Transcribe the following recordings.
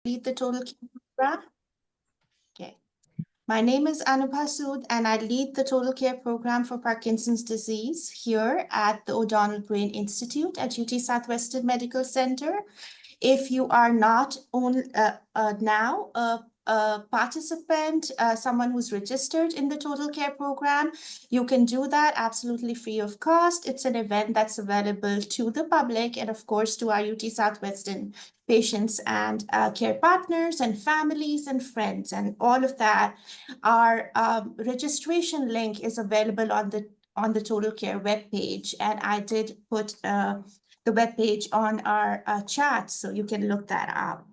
Lead the Total Care Program. Okay. My name is Anubha Sood, and I lead the Total Care Program for Parkinson's disease here at the O'Donnell Brain Institute at UT Southwestern Medical Center. If you are not now a participant, someone who's registered in the Total Care Program, you can do that absolutely free of cost. It's an event that's available to the public and, of course, to our UT Southwestern patients and care partners and families and friends and all of that. Our registration link is available on the Total Care webpage, and I did put the webpage on our chat, so you can look that up.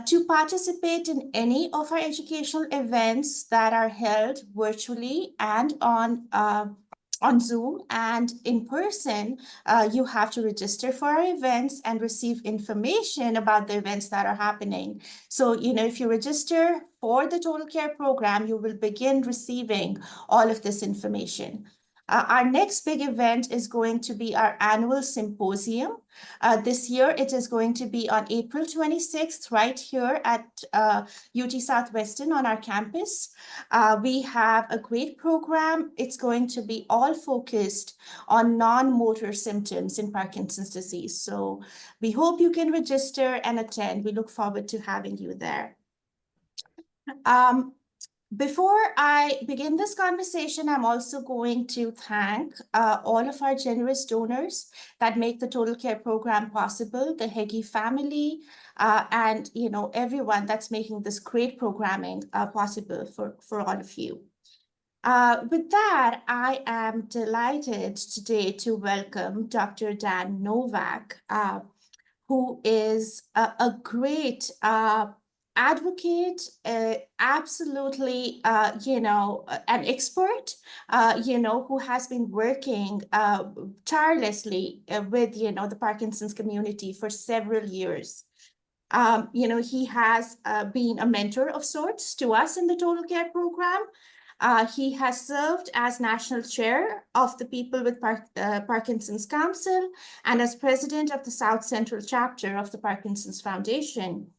To participate in any of our educational events that are held virtually and on Zoom and in person, you have to register for our events and receive information about the events that are happening. So, if you register for the Total Care Program, you will begin receiving all of this information. Our next big event is going to be our annual symposium. This year, it is going to be on April 26th, right here at UT Southwestern on our campus. We have a great program. It's going to be all focused on non-motor symptoms in Parkinson's disease. So we hope you can register and attend. We look forward to having you there. Before I begin this conversation, I'm also going to thank all of our generous donors that make the Total Care Program possible, the Heggie family, and everyone that's making this great programming possible for all of you. With that, I am delighted today to welcome Dr. Dan Novak, who is a great advocate, absolutely, an expert, who has been working tirelessly with, the Parkinson's community for several years. He has been a mentor of sorts to us in the Total Care Program. He has served as national chair of the People with Parkinson's Council and as president of the South Central chapter of the Parkinson's Foundation.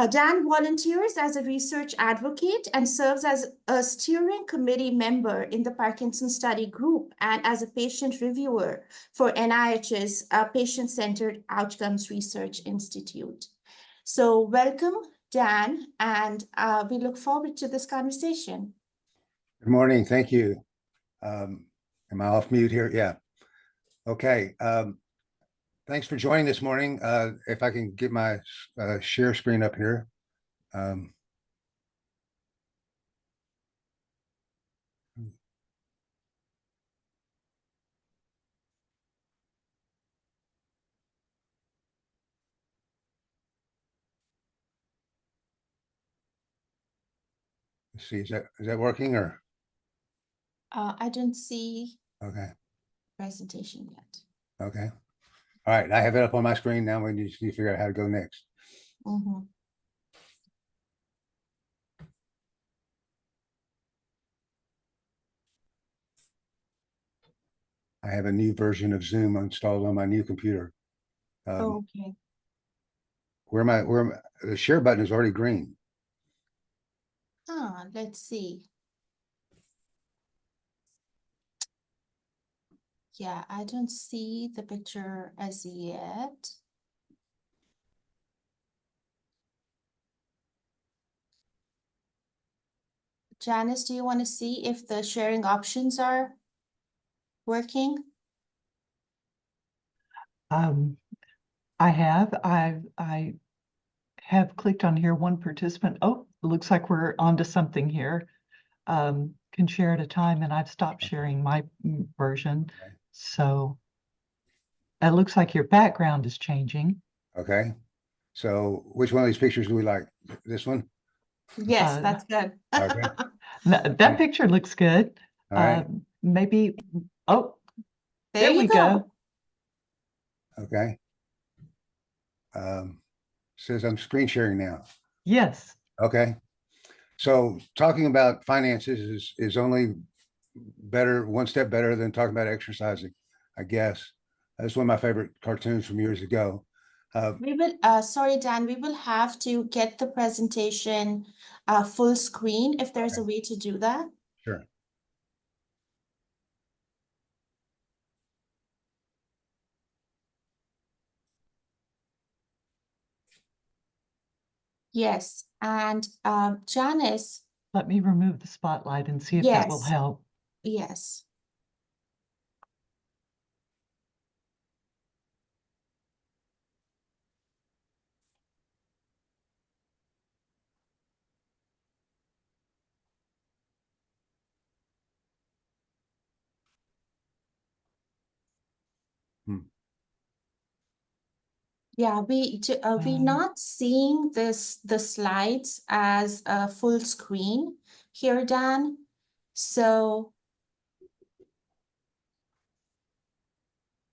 Dan volunteers as a research advocate and serves as a steering committee member in the Parkinson Study Group and as a patient reviewer for NIH's Patient-Centered Outcomes Research Institute. So welcome, Dan, and we look forward to this conversation. Good morning. Thank you. Am I off mute here? Yeah. Okay. Thanks for joining this morning. If I can get my share screen up here. Let's see, is that working or? I don't see okay presentation yet. Okay. All right. I have it up on my screen now. We need to figure out how to go next. Mm-hmm. I have a new version of Zoom installed on my new computer. Okay. Where the share button is already green. Let's see. Yeah, I don't see the picture as yet. Janice, do you want to see if the sharing options are working? I have clicked on here one participant. Oh, it looks like we're onto something here. Can share at a time, and I've stopped sharing my version. Okay. So it looks like your background is changing. Okay. So which one of these pictures do we like? This one? Yes, that's good. Okay. That picture looks good. All right. Maybe, oh, there we go. Okay. Says I'm screen sharing now. Yes. Okay. So talking about finances is only better, one step better than talking about exercising, I guess. That's one of my favorite cartoons from years ago. We will, sorry, Dan, we will have to get the presentation full screen if there's a way to do that. Sure. Yes, and Janice, Let me remove the spotlight and see if that will yes, help. yes. Hmm. Yeah, we're not seeing the slides as a full screen here, Dan. So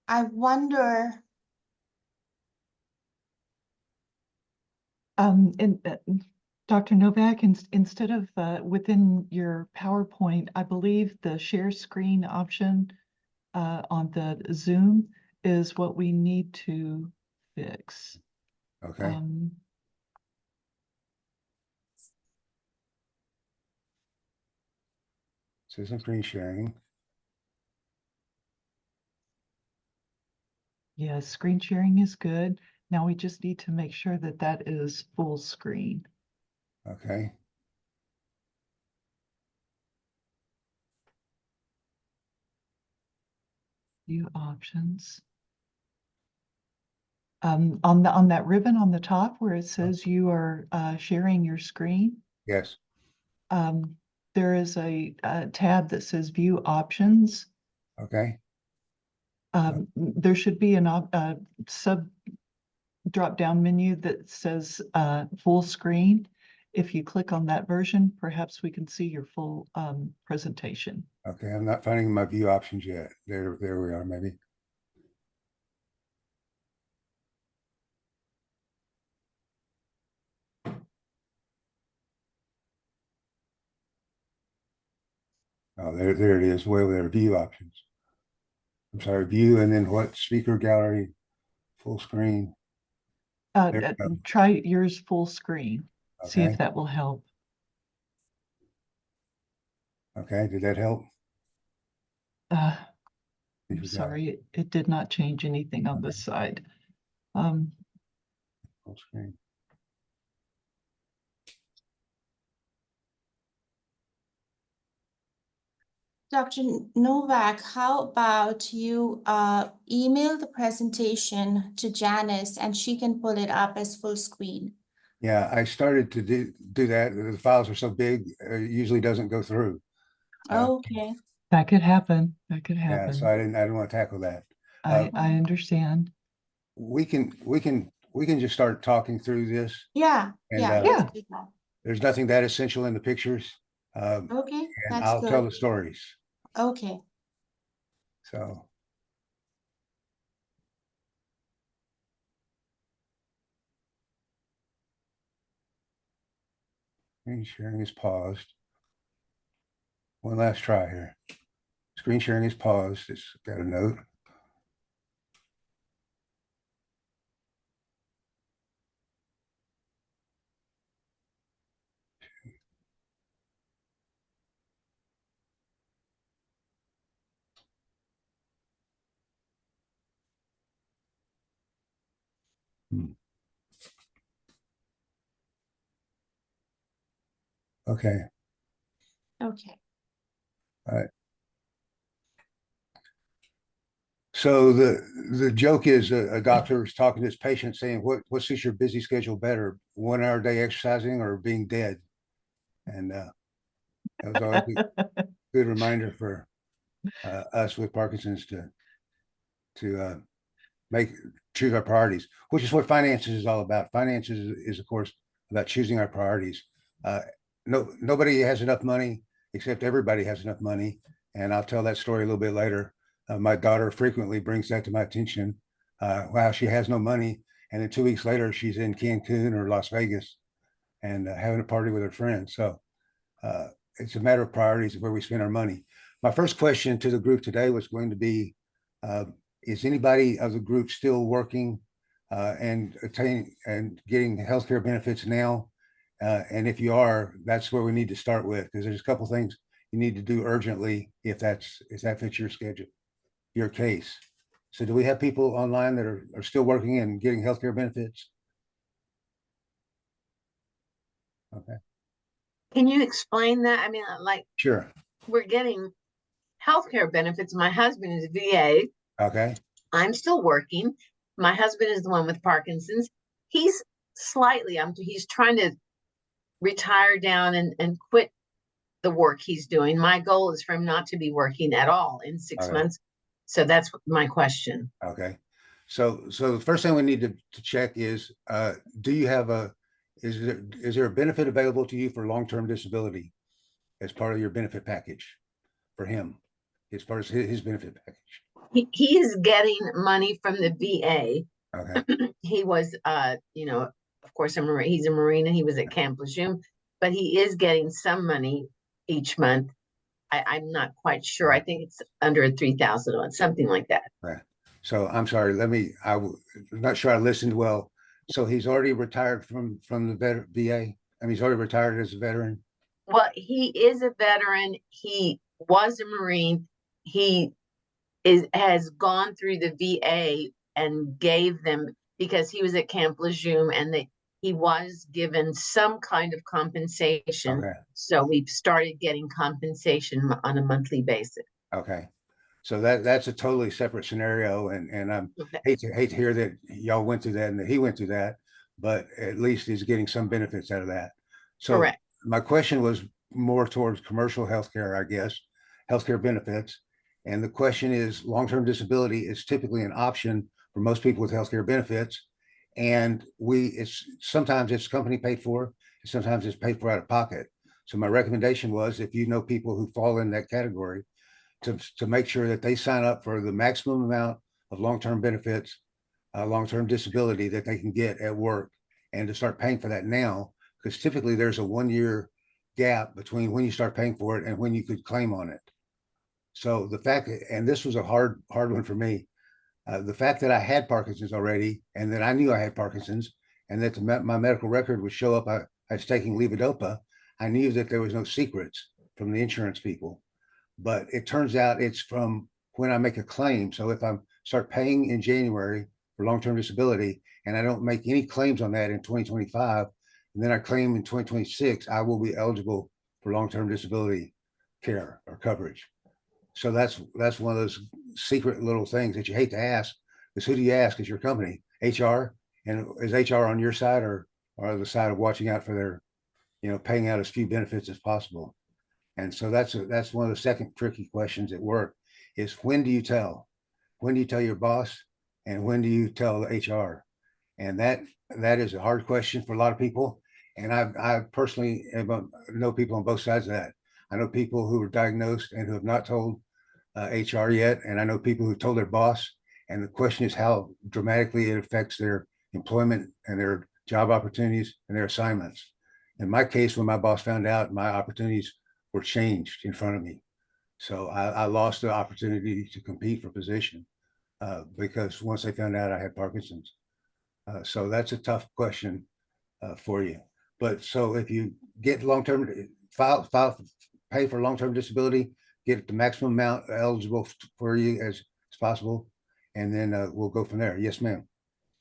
I wonder, And Dr. Novak, instead of within your PowerPoint, I believe the share screen option on the Zoom is what we need to fix. Okay. Citizen screen sharing. Yes, screen sharing is good. Now we just need to make sure that that is full screen. Okay. View options. On that ribbon on the top where it says you are sharing your screen, Yes. there is a tab that says View Options. Okay. There should be a sub drop-down menu that says Full Screen. If you click on that version, perhaps we can see your full presentation. Okay. I'm not finding my view options yet. There we are, maybe. Oh, there it is. Way over there. View options. I'm sorry. View and then what? Speaker gallery, full screen. There we go. Try yours full screen. See if Okay. that will help. Okay. Did that help? I'm Speaker gallery, sorry, it did not change anything on this side. full screen. Dr. Novak, how about you email the presentation to Janice and she can pull it up as full screen? Yeah, I started to do that. The files are so big, it usually doesn't go through. Okay. That could happen. That could Yeah, happen. so I didn't want to tackle that. I understand. We can just start talking through this. Yeah, And yeah, Yeah. let's do that. there's nothing that essential in the pictures. Okay, And that's I'll tell good. the stories. Okay. So screen sharing is paused. One last try here. Screen sharing is paused. It's got a note. Okay. Okay. All right. So the joke is a doctor is talking to his patient saying, what suits your busy schedule better, 1 hour a day exercising or being dead? And that was always a good reminder for us with Parkinson's to make choose our priorities, which is what finances is all about. Finances is of course about choosing our priorities. Nobody has enough money except everybody has enough money, and I'll tell that story a little bit later. My daughter frequently brings that to my attention. Wow, she has no money, and then 2 weeks later she's in Cancun or Las Vegas and having a party with her friends. So it's a matter of priorities of where we spend our money. My first question to the group today was going to be, is anybody of the group still working and getting healthcare benefits now. And if you are, that's where we need to start with, because there's a couple things you need to do urgently if that fits your schedule, your case. So do we have people online that are still working and getting healthcare benefits? Okay, Can you explain that? I mean, like, sure. we're getting healthcare benefits. My husband is VA. Okay, I'm still working. My husband is the one with Parkinson's. He's he's trying to retire down and quit the work he's doing. My goal is for him not to be working at all in 6 Okay. months. So that's my question. okay. So the first thing we need to check is, do you have is there a benefit available to you for long-term disability as part of your benefit package for him, as part of his benefit package? He is getting money from the VA. Okay, He was, of course, he's a Marine and he was at Camp Lejeune, but he is getting some money each month. I'm not quite sure. I think it's under 3,000 a month, something like that. right. So I'm sorry, I'm not sure I listened well. So he's already retired from the VA? I mean, he's already retired as a veteran? Well, he is a veteran. He was a Marine. He has gone through the VA and gave them, because he was at Camp Lejeune, and he was given some kind of compensation. Okay, So we've started getting compensation on a monthly basis. okay. So that's a totally separate scenario, and I'm Okay. hate to hear that y'all went through that and that he went through that, but at least he's getting some benefits out of that. So Correct. my question was more towards commercial healthcare, I guess, healthcare benefits. And the question is, long-term disability is typically an option for most people with healthcare benefits. And sometimes it's company paid for, and sometimes it's paid for out of pocket. So my recommendation was, if you know people who fall in that category, to make sure that they sign up for the maximum amount of long-term benefits, long-term disability that they can get at work, and to start paying for that now, because typically there's a 1 year gap between when you start paying for it and when you could claim on it. So the fact, and this was a hard one for me, the fact that I had Parkinson's already, and that I knew I had Parkinson's, and that my medical record would show up, I was taking levodopa, I knew that there was no secrets from the insurance people. But it turns out it's from when I make a claim. So if I start paying in January for long-term disability and I don't make any claims on that in 2025, and then I claim in 2026, I will be eligible for long-term disability care or coverage. So that's one of those secret little things that you hate to ask, because who do you ask? Is your company HR? And is HR on your side or the side of watching out for their, paying out as few benefits as possible? And so that's one of the second tricky questions at work is, when do you tell? When do you tell your boss? And when do you tell the HR? And that is a hard question for a lot of people. And I personally know people on both sides of that. I know people who were diagnosed and who have not told HR yet. And I know people who told their boss. And the question is how dramatically it affects their employment and their job opportunities and their assignments. In my case, when my boss found out, my opportunities were changed in front of me. So I lost the opportunity to compete for position because once they found out I had Parkinson's. So that's a tough question for you. But so if you get long-term, pay for long-term disability, get the maximum amount eligible for you as possible, and then we'll go from there. Yes, ma'am.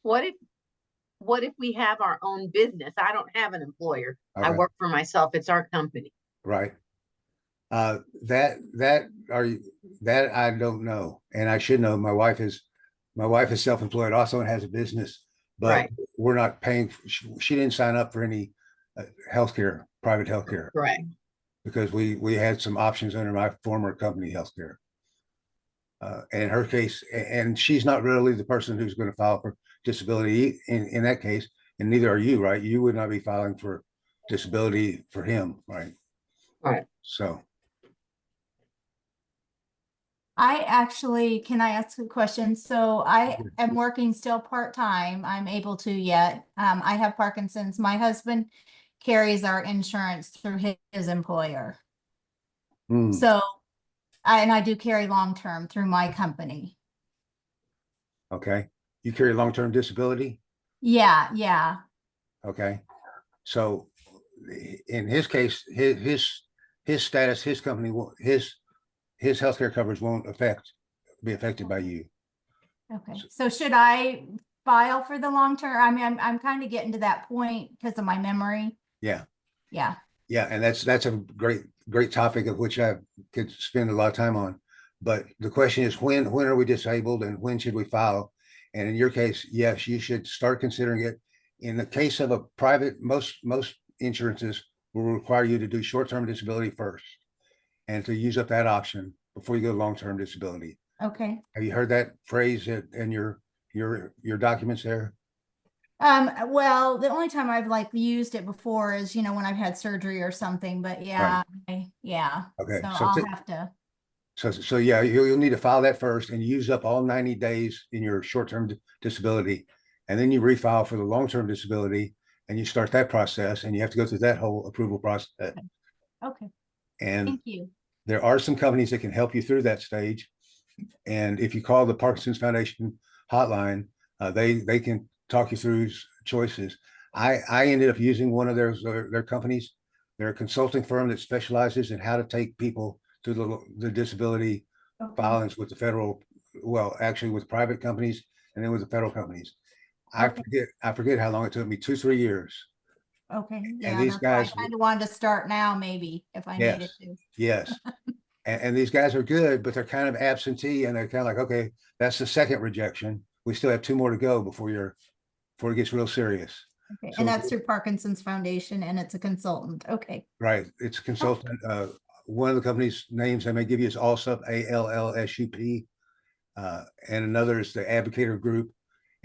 What if we have our own business? I don't have an employer. Okay. I work for myself. It's our company. Right. That I don't know, and I should know. My wife is self-employed also and has a business, but Right. We're not paying. She didn't sign up for any healthcare, private healthcare, Right. because we had some options under my former company healthcare. In her case, and she's not really the person who's going to file for disability in that case, and neither are you, right? You would not be filing for disability for him, right? Right. So. Can I ask a question? So I am working still part-time. I'm able to yet. I have Parkinson's. My husband carries our insurance through his employer. So, and I do carry long-term through my company. Okay. you carry long-term disability? Yeah, yeah. Okay. So in his case, his status, his company, his healthcare coverage won't be affected by you. Okay. So should I file for the long term? I mean, I'm kind of getting to that point because of my memory. Yeah. Yeah. Yeah. And that's a great topic of which I could spend a lot of time on. But the question is when are we disabled and when should we file? And in your case, yes, you should start considering it. In the case of a private, most insurances will require you to do short-term disability first and to use up that option before you go to long-term disability. Okay. Have you heard that phrase in your documents there? Well, the only time I've like used it before is, when I've had surgery or something, but yeah, yeah. Okay, So so I'll have to. So yeah, you'll need to file that first and use up all 90 days in your short-term disability. And then you refile for the long-term disability and you start that process and you have to go through that whole approval process. Okay. And Thank you. there are some companies that can help you through that stage. And if you call the Parkinson's Foundation hotline, they can talk you through choices. I ended up using one of their companies. They're a consulting firm that specializes in how to take people through the disability Okay. filings with the federal, well, actually with private companies and then with the federal companies. Okay. I forget how long it took me, 2-3 years. Okay. Yeah, these that's why I guys- kind of wanted to start now, maybe if I needed Yes, to. yes. And these guys are good, but they're kind of absentee and they're kind of like, okay, that's the second rejection. We still have 2 more to go before it gets real serious. Okay. So- And that's through Parkinson's Foundation and it's a consultant. Okay. Right. It's a consultant. One of the company's names I may give you is Allsup, ALLSUP. And another is the Advocator Group.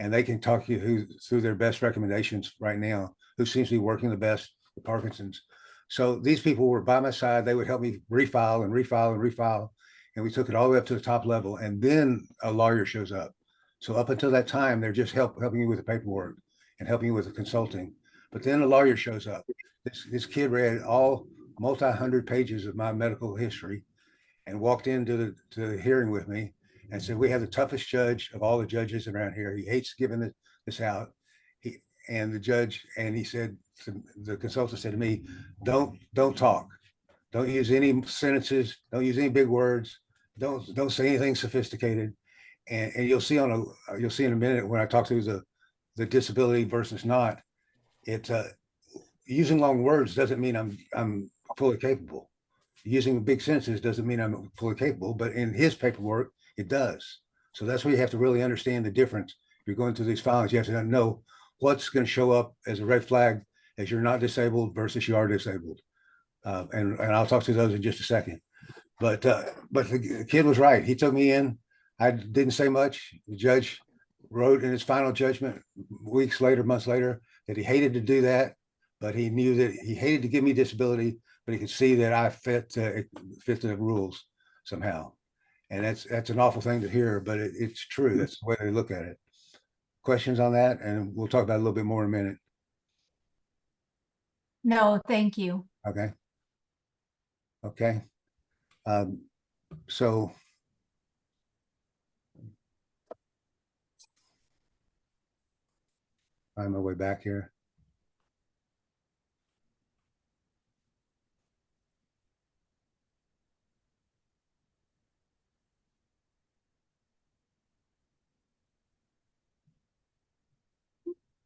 And they can talk you through their best recommendations right now, who seems to be working the best with Parkinson's. So these people were by my side. They would help me refile and refile and refile. And we took it all the way up to the top level. And then a lawyer shows up. So up until that time, they're just helping you with the paperwork and helping you with the consulting. But then a lawyer shows up. This kid read all multi-hundred pages of my medical history and walked into the hearing with me and said, we have the toughest judge of all the judges around here. He hates giving this out. He said, the consultant said to me, don't talk. Don't use any sentences. Don't use any big words. Don't say anything sophisticated. And you'll see in a minute when I talk through the disability versus not, using long words doesn't mean I'm fully capable. Using big sentences doesn't mean I'm fully capable, but in his paperwork, it does. So that's where you have to really understand the difference. If you're going through these filings, you have to know what's going to show up as a red flag as you're not disabled versus you are disabled. And I'll talk to those in just a second. But the kid was right. He took me in. I didn't say much. The judge wrote in his final judgment months later, that he hated to do that, but he knew that he hated to give me disability, but he could see that I fit the rules somehow. And that's an awful thing to hear, but it's true. That's the way they look at it. Questions on that? And we'll talk about it a little bit more in a minute. No, thank you. Okay. Okay. So find my way back here.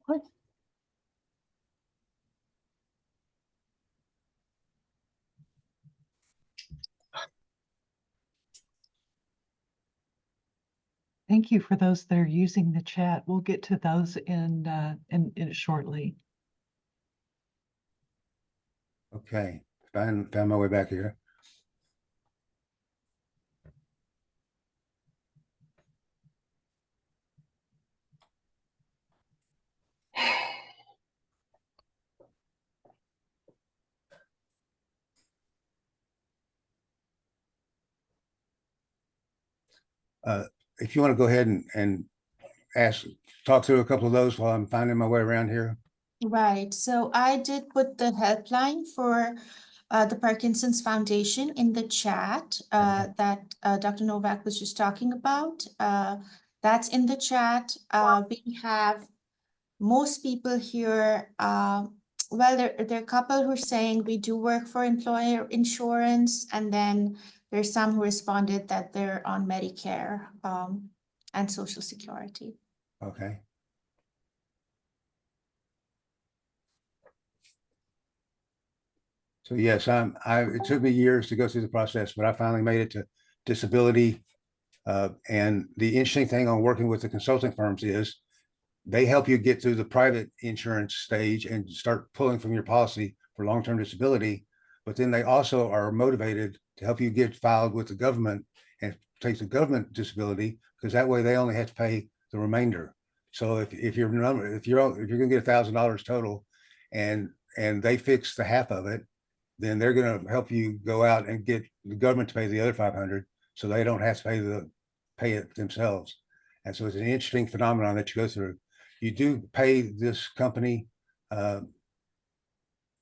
What? Thank you for those that are using the chat. We'll get to those in shortly. Okay. Found my way back here. If you want to go ahead and talk through a couple of those while I'm finding my way around here. Right, so I did put the helpline for the Parkinson's Foundation in the chat that Dr. Novak was just talking about. That's in the chat. We have most people here. Well, there are a couple who are saying we do work for employer insurance, and then there's some who responded that they're on Medicare and Social Security. Okay. So yes, it took me years to go through the process, but I finally made it to disability. And the interesting thing on working with the consulting firms is they help you get through the private insurance stage and start pulling from your policy for long-term disability. But then they also are motivated to help you get filed with the government and take the government disability, because that way they only have to pay the remainder. So if you're going to get $1,000 total, and they fix the half of it, then they're going to help you go out and get the government to pay the other 500, so they don't have to pay it themselves. And so it's an interesting phenomenon that you go through. You do pay this company.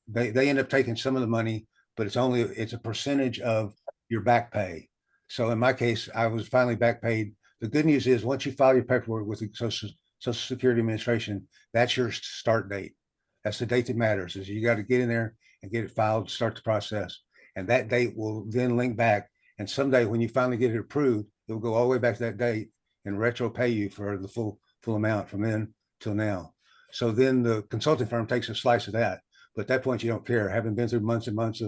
They end up taking some of the money, but it's a percentage of your back pay. So in my case, I was finally back paid. The good news is once you file your paperwork with the Social Security Administration, that's your start date. That's the date that matters. Is you got to get in there and get it filed, start the process. And that date will then link back. And someday when you finally get it approved, it will go all the way back to that date and retro pay you for the full amount from then till now. So then the consulting firm takes a slice of that. But at that point, you don't care. Having been through months and months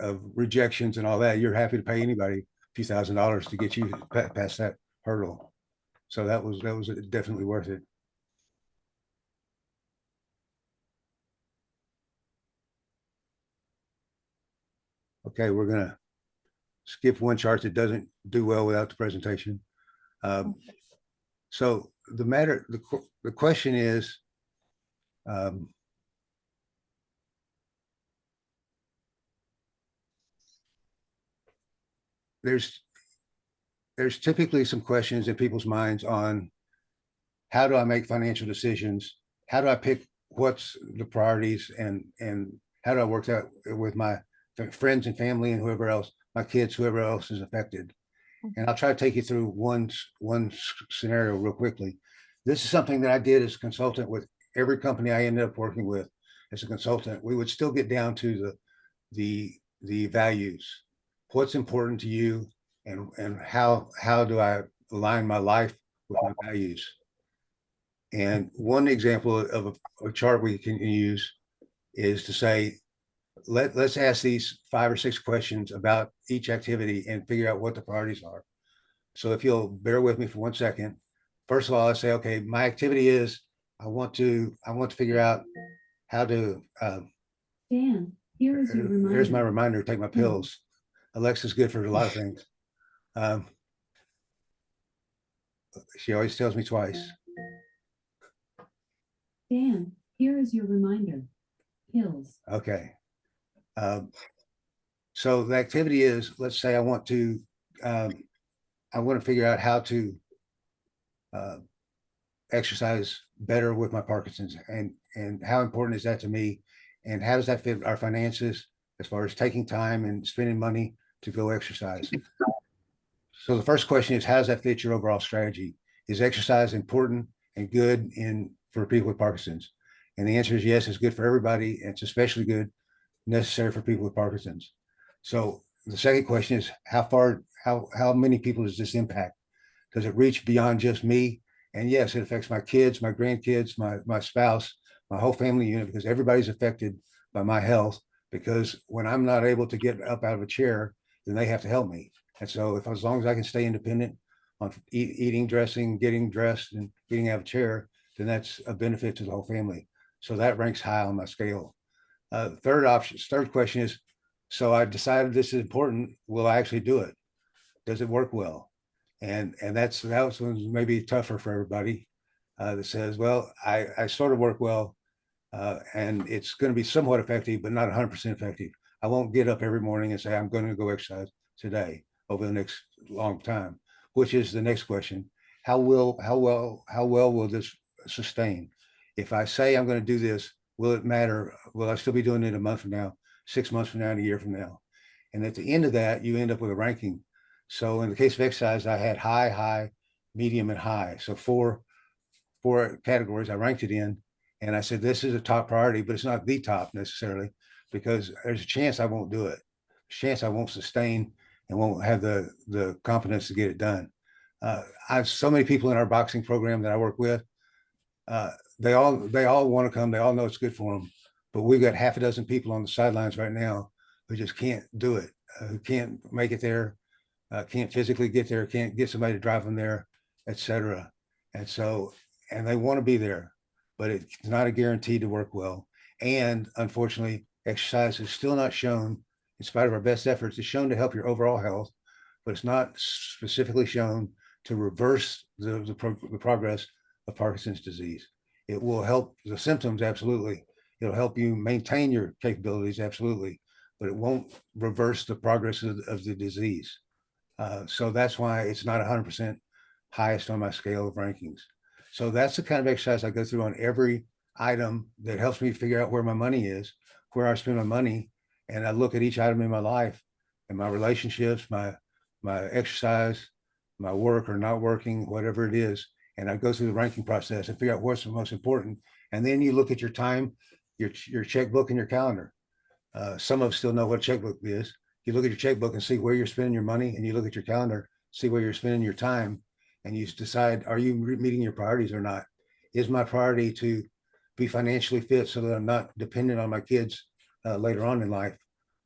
of rejections and all that, you're happy to pay anybody a few $1,000s to get you past that hurdle. So that was definitely worth it. Okay, we're gonna skip one chart that doesn't do well without the presentation. So the question is, there's typically some questions in people's minds on how do I make financial decisions? How do I pick what's the priorities, and how do I work that with my friends and family and whoever else, my kids, whoever else is affected? And I'll try to take you through one scenario real quickly. This is something that I did as a consultant with every company I ended up working with as a consultant. We would still get down to the values. What's important to you, and how do I align my life with my values? And one example of a chart we can use is to say, let's ask these 5 or 6 questions about each activity and figure out what the priorities are. So if you'll bear with me for 1 second. First of all, I say, okay, my activity is I want to figure out how to Dan, here is your reminder. Here's my reminder, take my pills. Alexa's good for a lot of things. She always tells me twice. Dan, here is your reminder. Pills. Okay. So the activity is, let's say I want to figure out how to exercise better with my Parkinson's, and how important is that to me, and how does that fit our finances as far as taking time and spending money to go exercise. So the first question is, how does that fit your overall strategy? Is exercise important and good for people with Parkinson's? And the answer is yes, it's good for everybody. And it's especially good, necessary for people with Parkinson's. So the second question is, how many people does this impact? Does it reach beyond just me? And yes, it affects my kids, my grandkids, my spouse, my whole family unit, because everybody's affected by my health. Because when I'm not able to get up out of a chair, then they have to help me. And so as long as I can stay independent on eating, dressing, getting dressed, and getting out of a chair, then that's a benefit to the whole family. So that ranks high on my scale. Third question is, so I decided this is important. Will I actually do it? Does it work well? And that one's maybe tougher for everybody that says, well, I sort of work well, and it's going to be somewhat effective, but not 100% effective. I won't get up every morning and say, I'm going to go exercise today over the next long time, which is the next question. How well will this sustain? If I say I'm going to do this, will it matter? Will I still be doing it a month from now, 6 months from now, and a year from now? And at the end of that, you end up with a ranking. So in the case of exercise, I had high, medium, and high. So four categories I ranked it in. And I said, this is a top priority, but it's not the top necessarily, because there's a chance I won't do it. There's a chance I won't sustain and won't have the competence to get it done. I have so many people in our boxing program that I work with. They all want to come. They all know it's good for them. But we've got half a dozen people on the sidelines right now who just can't do it, who can't make it there, can't physically get there, can't get somebody to drive them there, etc. And so, and they want to be there, but it's not a guarantee to work well. And unfortunately, exercise is still not shown, in spite of our best efforts, it's shown to help your overall health, but it's not specifically shown to reverse the progress of Parkinson's disease. It will help the symptoms, absolutely. It'll help you maintain your capabilities, absolutely, but it won't reverse the progress of the disease. So that's why it's not 100% highest on my scale of rankings. So that's the kind of exercise I go through on every item that helps me figure out where my money is, where I spend my money. And I look at each item in my life and my relationships, my exercise, my work or not working, whatever it is. And I go through the ranking process and figure out what's the most important. And then you look at your time, your checkbook and your calendar. Some of us still know what a checkbook is. You look at your checkbook and see where you're spending your money, and you look at your calendar, see where you're spending your time, and you decide, are you meeting your priorities or not? Is my priority to be financially fit so that I'm not dependent on my kids later on in life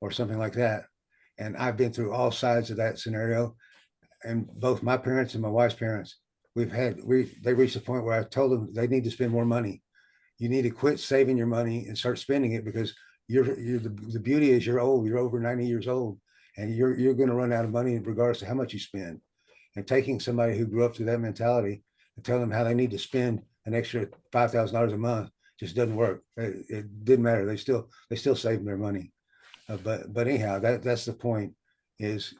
or something like that? And I've been through all sides of that scenario. And both my parents and my wife's parents, they reached a point where I told them they need to spend more money. You need to quit saving your money and start spending it, because the beauty is you're old, you're over 90 years old, and you're going to run out of money regardless of how much you spend. And taking somebody who grew up through that mentality and telling them how they need to spend an extra $5,000 a month just doesn't work. It didn't matter. They still saved their money. But anyhow, that's the point, is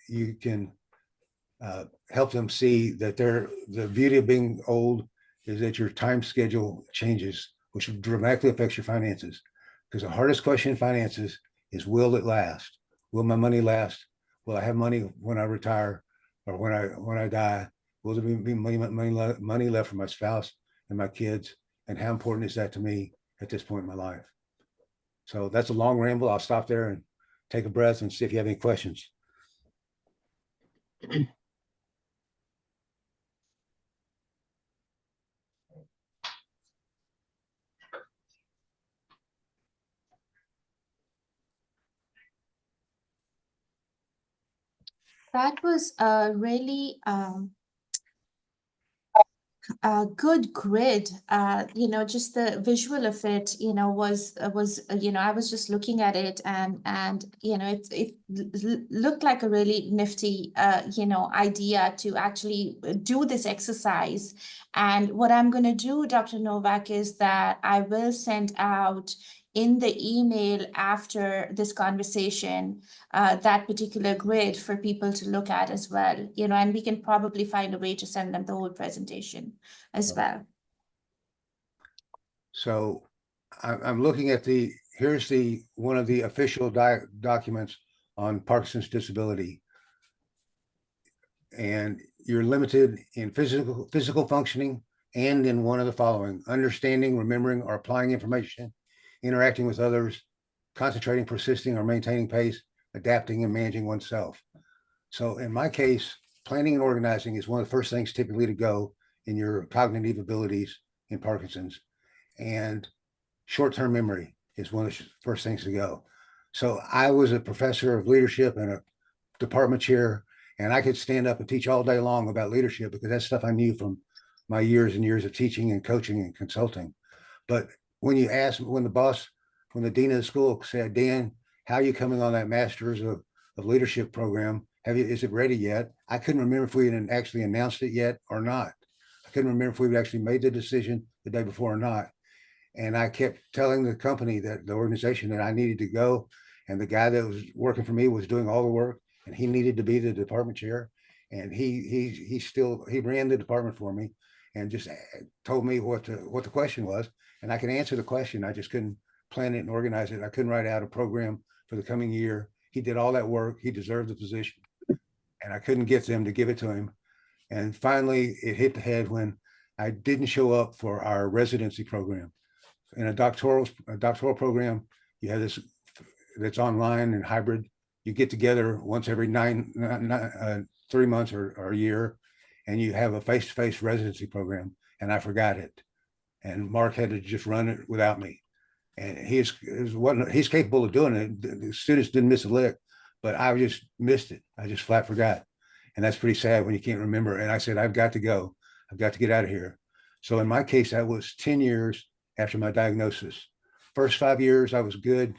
you can help them see that the beauty of being old is that your time schedule changes, which dramatically affects your finances. Because the hardest question in finances is, will it last? Will my money last? Will I have money when I retire or when I die? Will there be money left for my spouse and my kids? And how important is that to me at this point in my life? So that's a long ramble. I'll stop there and take a breath and see if you have any questions. That was a really a good grid. Just the visual of it, was I was just looking at it, and it looked like a really nifty idea to actually do this exercise. And what I'm going to do, Dr. Novak, is that I will send out in the email after this conversation that particular grid for people to look at as well, and we can probably find a way to send them the whole presentation as well. So I'm looking at here's one of the official documents on Parkinson's disability. And you're limited in physical functioning and in one of the following: understanding, remembering, or applying information, interacting with others, concentrating, persisting, or maintaining pace, adapting, and managing oneself. So in my case, planning and organizing is one of the first things typically to go in your cognitive abilities in Parkinson's. And short-term memory is one of the first things to go. So I was a professor of leadership and a department chair, and I could stand up and teach all day long about leadership because that's stuff I knew from my years and years of teaching and coaching and consulting. But when the dean of the school said, Dan, how are you coming on that master's of leadership program? Is it ready yet? I couldn't remember if we had actually announced it yet or not. I couldn't remember if we had actually made the decision the day before or not. And I kept telling the company, that the organization, that I needed to go. And the guy that was working for me was doing all the work, and he needed to be the department chair. And he ran the department for me and just told me what the question was. And I could answer the question. I just couldn't plan it and organize it. I couldn't write out a program for the coming year. He did all that work. He deserved the position. And I couldn't get them to give it to him. And finally, it hit the head when I didn't show up for our residency program. In a doctoral program, you have this that's online and hybrid. You get together once every 3 months or a year, and you have a face-to-face residency program. And I forgot it, and Mark had to just run it without me. And he's capable of doing it. The students didn't miss a lick, but I just missed it. I just flat forgot, and that's pretty sad when you can't remember. And I said, I've got to go. I've got to get out of here. So in my case, that was 10 years after my diagnosis. First 5 years, I was good.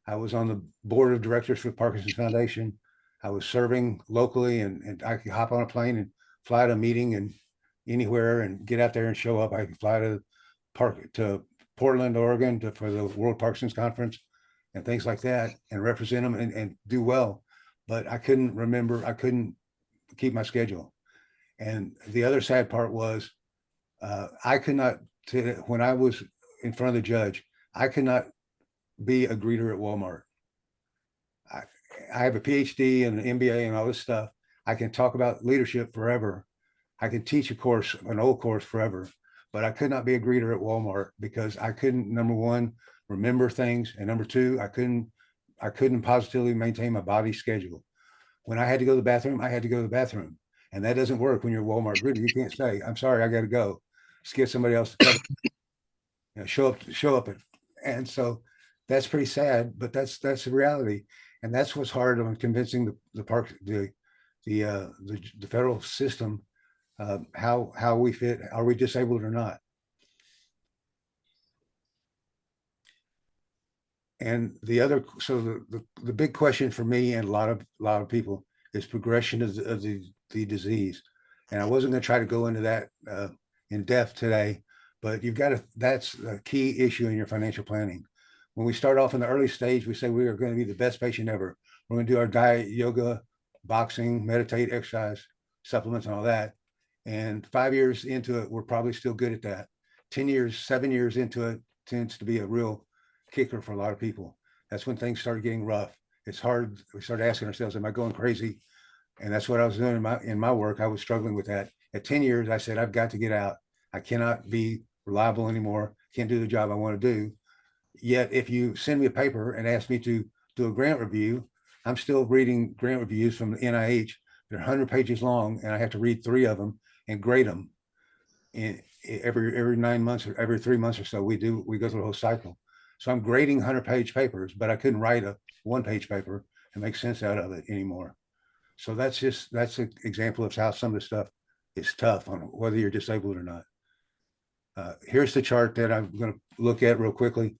I was on the board of directors for the Parkinson Foundation. I was serving locally, and I could hop on a plane and fly to a meeting and anywhere and get out there and show up. I could fly to Portland, Oregon for the World Parkinson's Conference and things like that, and represent them and do well. But I couldn't remember, I couldn't keep my schedule. And the other sad part was I could not, when I was in front of the judge, I could not be a greeter at Walmart. I have a PhD and an MBA and all this stuff. I can talk about leadership forever. I can teach a course, an old course forever, but I could not be a greeter at Walmart because I couldn't, number one, remember things. And number two, I couldn't positively maintain my body schedule. When I had to go to the bathroom, I had to go to the bathroom. And that doesn't work when you're a Walmart greeter. You can't say, I'm sorry, I got to go. Just get somebody else to cover. Show up. And so that's pretty sad, but that's the reality. And that's what's hard on convincing the federal system how we fit. Are we disabled or not? And the big question for me and a lot of people is progression of the disease. And I wasn't going to try to go into that in depth today, but that's a key issue in your financial planning. When we start off in the early stage, we say we are going to be the best patient ever. We're going to do our diet, yoga, boxing, meditate, exercise, supplements, and all that. And 5 years into it, we're probably still good at that. 10 years, 7 years into it tends to be a real kicker for a lot of people. That's when things start getting rough. It's hard. We start asking ourselves, am I going crazy? And that's what I was doing in my work. I was struggling with that. At 10 years, I said, I've got to get out. I cannot be reliable anymore. Can't do the job I want to do. Yet if you send me a paper and ask me to do a grant review, I'm still reading grant reviews from the NIH. They're 100 pages long, and I have to read 3 of them and grade them. And every 9 months or every 3 months or so, we go through the whole cycle. So I'm grading 100-page papers, but I couldn't write a 1-page paper and make sense out of it anymore. So that's an example of how some of the stuff is tough on whether you're disabled or not. Here's the chart that I'm going to look at real quickly.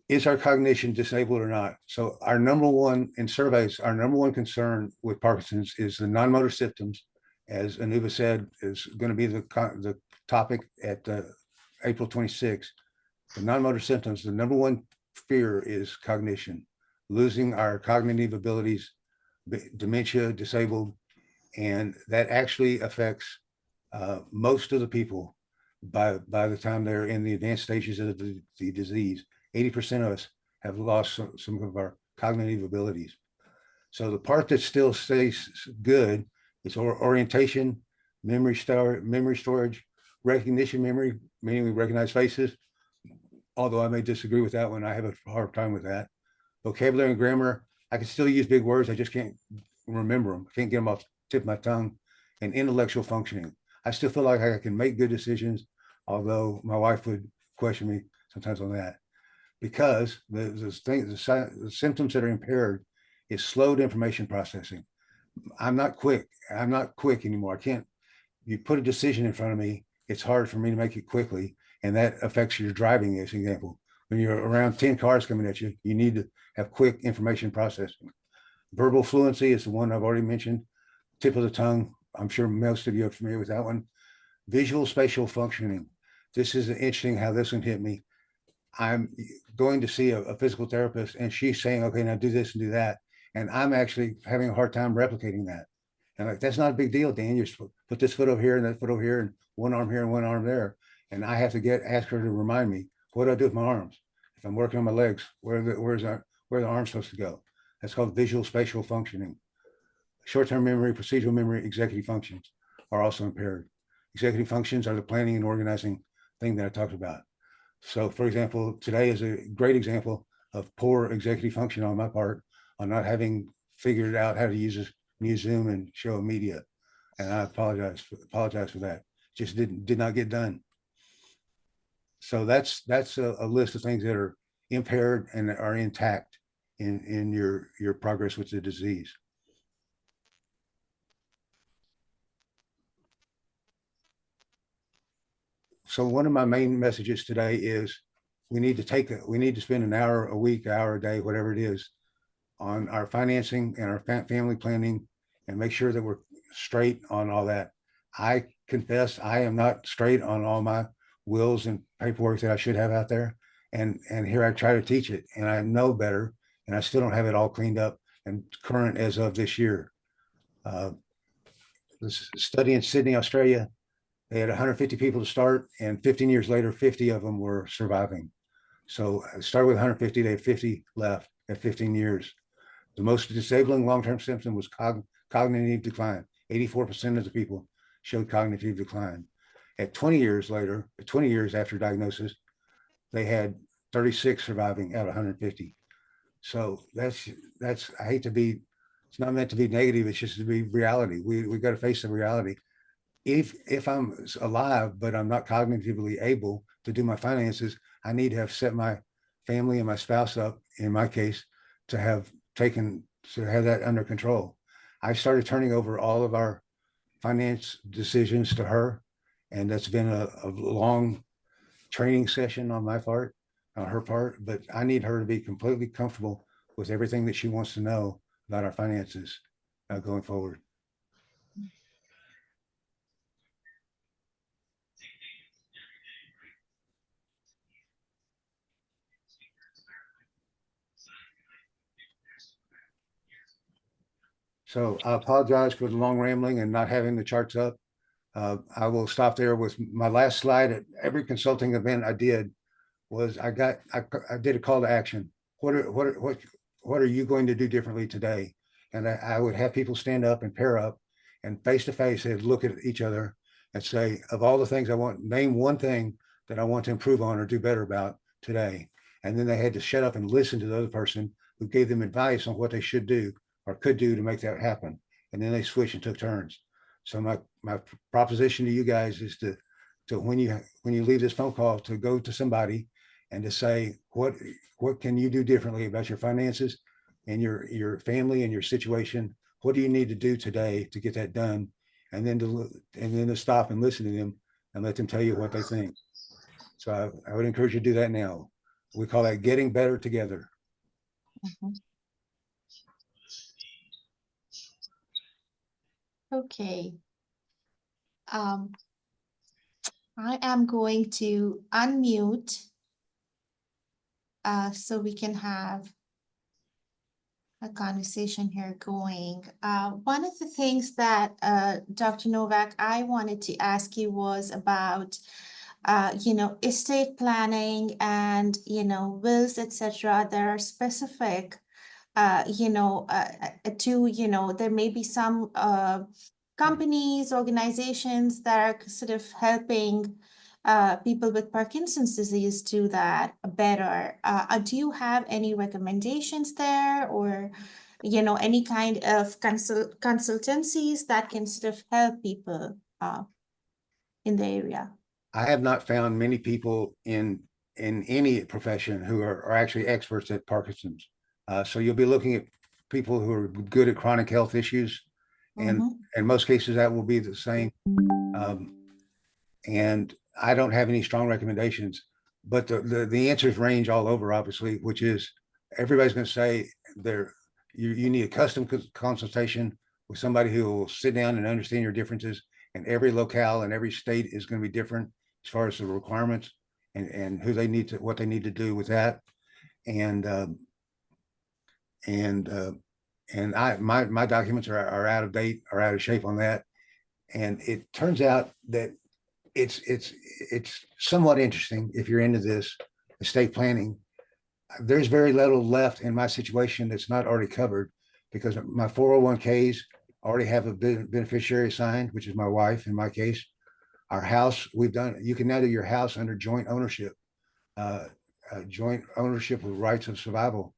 Is our cognition disabled or not? So our number one in surveys, our number one concern with Parkinson's is the non-motor symptoms. As Anuba said, is going to be the topic at April 26th. The non-motor symptoms, the number one fear is cognition, losing our cognitive abilities, dementia, disabled, and that actually affects most of the people by the time they're in the advanced stages of the disease. 80% of us have lost some of our cognitive abilities. So the part that still stays good is orientation, memory storage, recognition memory, meaning we recognize faces, although I may disagree with that one. I have a hard time with that. Vocabulary and grammar, I can still use big words. I just can't remember them. I can't get them off the tip of my tongue. And intellectual functioning. I still feel like I can make good decisions, although my wife would question me sometimes on that. Because the symptoms that are impaired is slowed information processing. I'm not quick anymore. I can't, you put a decision in front of me, it's hard for me to make it quickly. And that affects your driving, as an example. When you're around 10 cars coming at you, you need to have quick information processing. Verbal fluency is the one I've already mentioned. Tip of the tongue, I'm sure most of you are familiar with that one. Visual spatial functioning. This is interesting how this one hit me. I'm going to see a physical therapist, and she's saying, okay, now do this and do that. And I'm actually having a hard time replicating that. And like, that's not a big deal, Dan. You're supposed to put this foot over here and that foot over here and one arm here and one arm there. And I have to ask her to remind me, what do I do with my arms? If I'm working on my legs, where are the arms supposed to go? That's called visual spatial functioning. short-term memory, procedural memory, executive functions are also impaired. Executive functions are the planning and organizing thing that I talked about. So for example, today is a great example of poor executive function on my part on not having figured out how to use Zoom and show media. And I apologize for that. Just did not get done. So that's a list of things that are impaired and are intact in your progress with the disease. So one of my main messages today is we need to spend an hour a week, hour a day, whatever it is, on our financing and our family planning, and make sure that we're straight on all that. I confess I am not straight on all my wills and paperwork that I should have out there. And here I try to teach it, and I know better, and I still don't have it all cleaned up and current as of this year. This study in Sydney, Australia, they had 150 people to start, and 15 years later, 50 of them were surviving. So I started with 150, they had 50 left at 15 years. The most disabling long-term symptom was cognitive decline. 84% of the people showed cognitive decline. At 20 years later, 20 years after diagnosis, they had 36 surviving out of 150. So that's I hate to be, it's not meant to be negative, it's just to be reality. We've got to face the reality. If I'm alive, but I'm not cognitively able to do my finances, I need to have set my family and my spouse up, in my case, to have that under control. I started turning over all of our finance decisions to her, and that's been a long training session on my part, on her part, but I need her to be completely comfortable with everything that she wants to know about our finances going forward. So I apologize for the long rambling and not having the charts up. I will stop there with my last slide. At every consulting event I did was I did a call to action. What are you going to do differently today? And I would have people stand up and pair up and face to face and look at each other and say, of all the things I want, name one thing that I want to improve on or do better about today. And then they had to shut up and listen to the other person who gave them advice on what they should do or could do to make that happen. And then they switched and took turns. So my proposition to you guys is to when you leave this phone call, to go to somebody and to say, what can you do differently about your finances and your family and your situation? What do you need to do today to get that done? And then to stop and listen to them and let them tell you what they think. So I would encourage you to do that now. We call that getting better together. Mhm. Okay. I am going to unmute so we can have a conversation here going. One of the things that Dr. Novak, I wanted to ask you was about estate planning and wills, etc. that are specific there may be some companies, organizations that are sort of helping people with Parkinson's disease do that better. Do you have any recommendations there, or any kind of consultancies that can sort of help people in the area? I have not found many people in any profession who are actually experts at Parkinson's. So you'll be looking at people who are good at chronic health issues, and in most cases that will be the same. And I don't have any strong recommendations, but the answers range all over, obviously, which is everybody's going to say you need a custom consultation with somebody who will sit down and understand your differences. And every locale and every state is going to be different as far as the requirements and what they need to do with that. My documents are out of date, are out of shape on that. And it turns out that it's somewhat interesting if you're into this estate planning. There's very little left in my situation that's not already covered, because my 401ks already have a beneficiary assigned, which is my wife in my case. Our house, you can now do your house under joint ownership, joint ownership with rights of survival.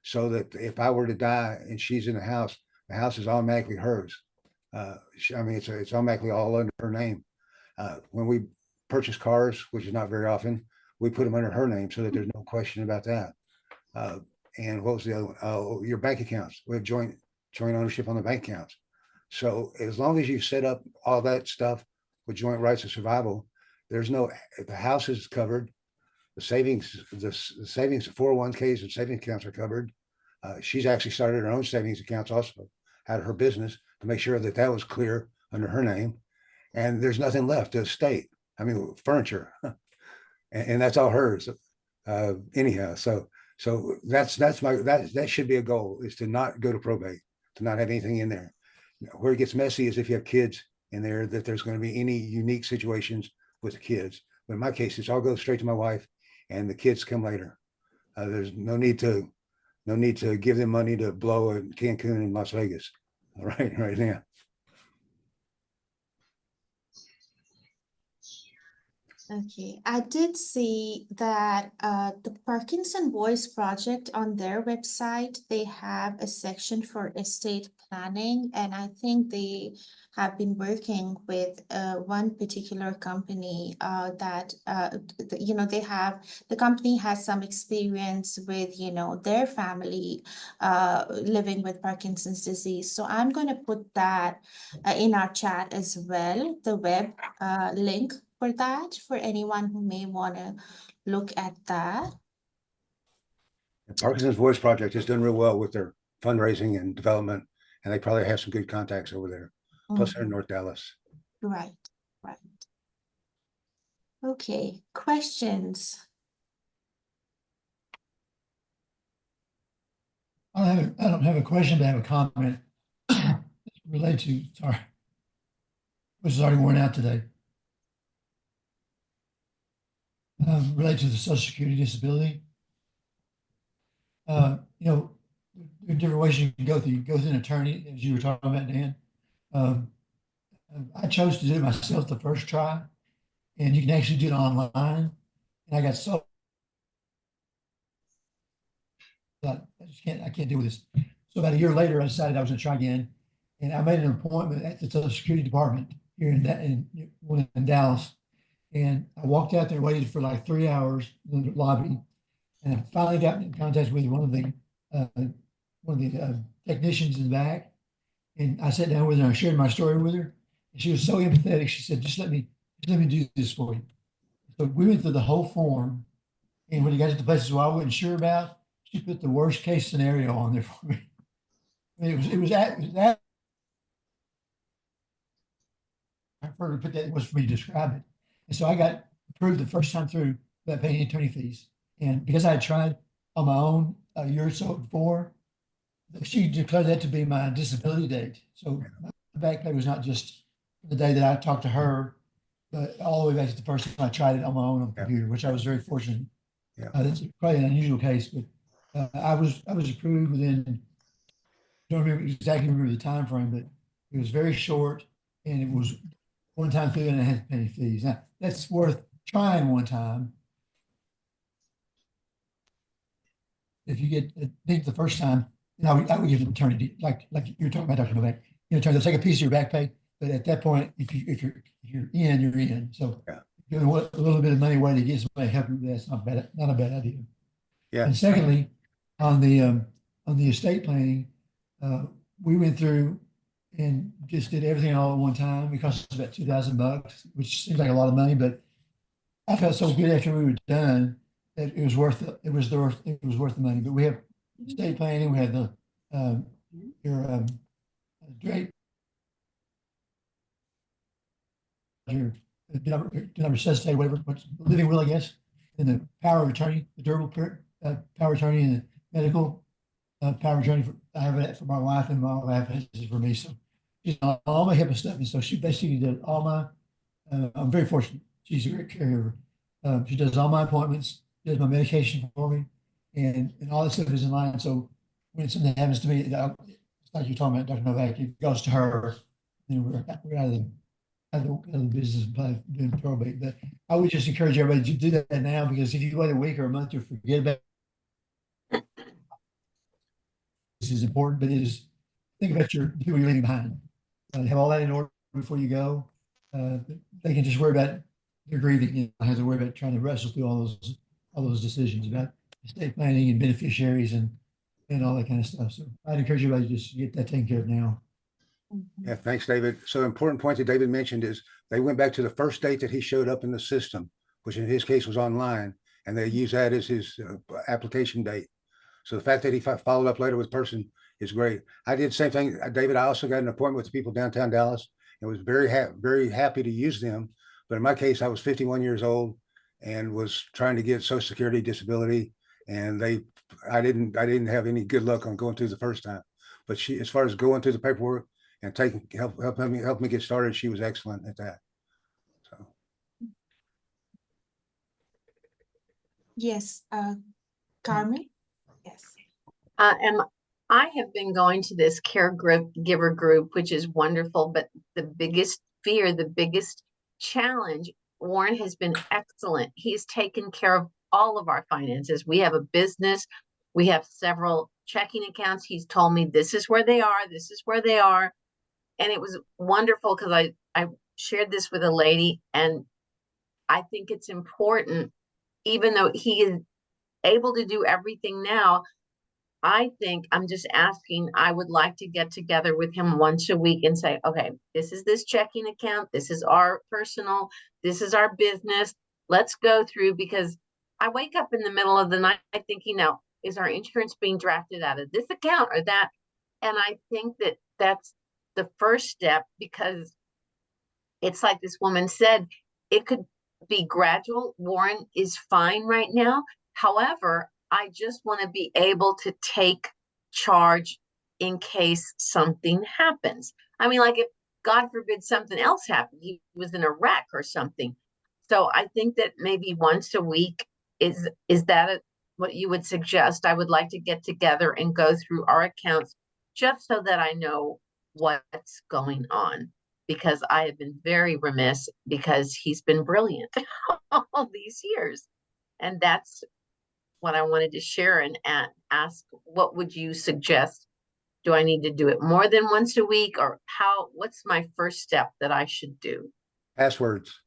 So that if I were to die and she's in the house is automatically hers. It's automatically all under her name. When we purchase cars, which is not very often, we put them under her name so that there's no question about that. And what was the other one? Your bank accounts. We have joint ownership on the bank accounts. So as long as you set up all that stuff with joint rights of survival, the house is covered. The savings, the savings, 401ks and savings accounts are covered. She's actually started her own savings accounts also out of her business to make sure that was clear under her name. And there's nothing left to estate. I mean, furniture, and that's all hers. Anyhow, so that should be a goal, is to not go to probate, to not have anything in there. Where it gets messy is if you have kids in there, that there's going to be any unique situations with the kids. But in my case, it's all goes straight to my wife, and the kids come later. There's no need to give them money to blow in Cancun and Las Vegas. All right now. Okay, I did see that the Parkinson Voice Project, on their website, they have a section for estate planning, and I think they have been working with one particular company that the company has some experience with their family living with Parkinson's disease. So I'm going to put that in our chat as well, the web link for that, for anyone who may want to look at that. The Parkinson's Voice Project is doing real well with their fundraising and development, and they probably have some good contacts over there. Plus, they're in North Dallas. Right. Okay, questions? I don't have a question, but I have a comment related to, which is already worn out today. Related to the Social Security disability. There are different ways you can go through. You go through an attorney, as you were talking about, Dan. I chose to do it myself the first try, and you can actually do it online. And I got so I can't deal with this. So about a year later, I decided I was going to try again, and I made an appointment at the Social Security Department here in Dallas. And I walked out there, waited for like 3 hours in the lobby, and I finally got in contact with one of the technicians in the back. And I sat down with her and I shared my story with her. And she was so empathetic. She said, just let me do this for you. So we went through the whole form. And when you got to the places where I wasn't sure about, she put the worst case scenario on there for me. I mean, it was that. I prefer to put that was for me to describe it. And so I got approved the first time through without paying any attorney fees. And because I had tried on my own a year or so before, she declared that to be my disability date. So my back pay was not just the day that I talked to her, but all the way back to the first time I tried it on my own on the computer, which I was very fortunate. Yeah. It's probably an unusual case, but I was approved within, don't exactly remember the time frame, but it was very short, and it was one time through and I had to pay any fees. Now that's worth trying one time. If you get, I think the first time, I would give an attorney, like you're talking about, Dr. Novak, they'll take a piece of your back pay, but at that point, if you're in, you're in. So giving a little bit of money away to get somebody help you, that's not a bad idea. Yeah. And secondly, on the estate planning, we went through and just did everything all at one time. It cost us about $2,000, which seems like a lot of money, but I felt so good after we were done that it was worth the money. But we have estate planning, we have your resuscitate, whatever, what's living will, I guess, and the power of attorney, the durable power of attorney, and the medical power of attorney. I have that for my wife, and my wife has it for me. So she's on all my HIPAA stuff, and so she basically did all my. I'm very fortunate. She's a great caregiver. She does all my appointments, does my medication for me, and all that stuff is in line. So when something happens to me, like you're talking about, Dr. Novak, it goes to her, and we're out of the business by doing probate. But I would just encourage everybody to do that now, because if you wait a week or a month, you'll forget about it. This is important, but it is, think about your people you're leaving behind. Have all that in order before you go. They can just worry about their grieving. You don't have to worry about trying to wrestle through all those decisions about estate planning and beneficiaries and all that kind of stuff. So I'd encourage everybody to just get that taken care of now. Yeah, thanks, David. So important point that David mentioned is they went back to the first date that he showed up in the system, which in his case was online, and they use that as his application date. So the fact that he followed up later with person is great. I did the same thing, David. I also got an appointment with the people downtown Dallas and was very happy to use them. But in my case, I was 51 years old and was trying to get Social Security disability, and I didn't have any good luck on going through the first time. But she, as far as going through the paperwork and help me get started, she was excellent at that. So Yes, Carmen? Yes. And I have been going to this giver group, which is wonderful, but the biggest fear, the biggest challenge, Warren has been excellent. He's taken care of all of our finances. We have a business. We have several checking accounts. He's told me this is where they are. This is where they are. And it was wonderful because I shared this with a lady, and I think it's important, even though he is able to do everything now, I think I'm just asking, I would like to get together with him once a week and say, okay, this is this checking account. This is our personal, this is our business. Let's go through, because I wake up in the middle of the night thinking, now, is our insurance being drafted out of this account or that? And I think that that's the first step, because it's like this woman said, it could be gradual. Warren is fine right now. However, I just want to be able to take charge in case something happens. I mean, like if God forbid something else happened, he was in a wreck or something. So I think that maybe once a week is that what you would suggest? I would like to get together and go through our accounts just so that I know what's going on, because I have been very remiss, because he's been brilliant all these years. And that's what I wanted to share and ask, what would you suggest? Do I need to do it more than once a week, or what's my first step that I should do? passwords.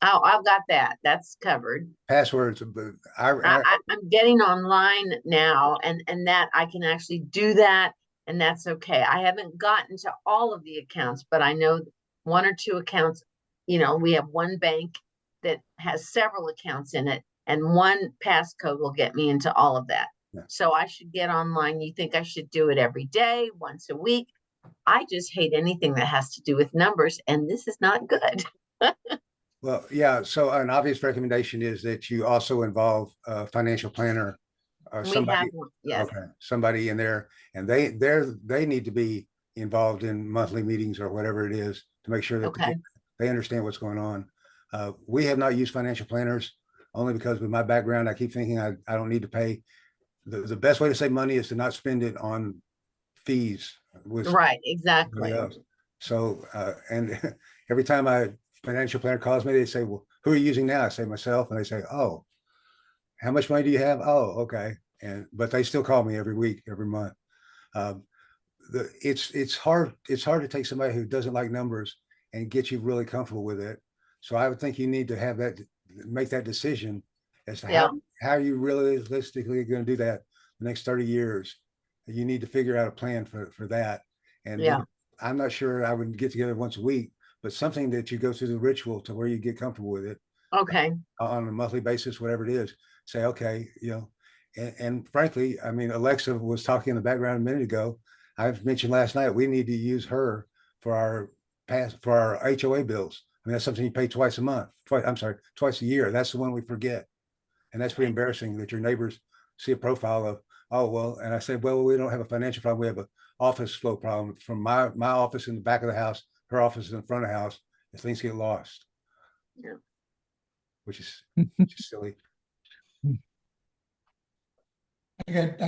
Oh, I've got that. That's covered. Passwords. But I'm getting online now, and that I can actually do that, and that's okay. I haven't gotten to all of the accounts, but I know one or two accounts. You know, we have one bank that has several accounts in it, and one passcode will get me into all of that. Yeah. So I should get online. You think I should do it every day, once a week? I just hate anything that has to do with numbers, and this is not good. Well, yeah. So an obvious recommendation is that you also involve a financial planner or We somebody. have one, yes. Okay, somebody in there, and they need to be involved in monthly meetings or whatever it is to make sure that Okay. they understand what's going on. We have not used financial planners only because with my background, I keep thinking I don't need to pay. The best way to save money is to not spend it on fees with Right, somebody exactly. else. So, and every time a financial planner calls me, they say, well, who are you using now? I say myself, and they say, oh, how much money do you have? Oh, okay. But they still call me every week, every month. It's hard to take somebody who doesn't like numbers and get you really comfortable with it. So I would think you need to have make that decision as to how you realistically are going to do that the next 30 years. You need to figure out a plan for that. And I'm not sure I would get together once a week, but something that you go through the ritual to where you get comfortable with it. Okay. On a monthly basis, whatever it is, say, okay, and frankly, I mean, Alexa was talking in the background a minute ago. I've mentioned last night, we need to use her for our HOA bills. I mean, that's something you pay twice a year. That's the one we forget. And that's pretty embarrassing that your neighbors see a profile of, oh, well, and I said, well, we don't have a financial problem. We have an office flow problem from my office in the back of the house, her office in the front of the house, if things get lost. Yeah. Which is silly. I got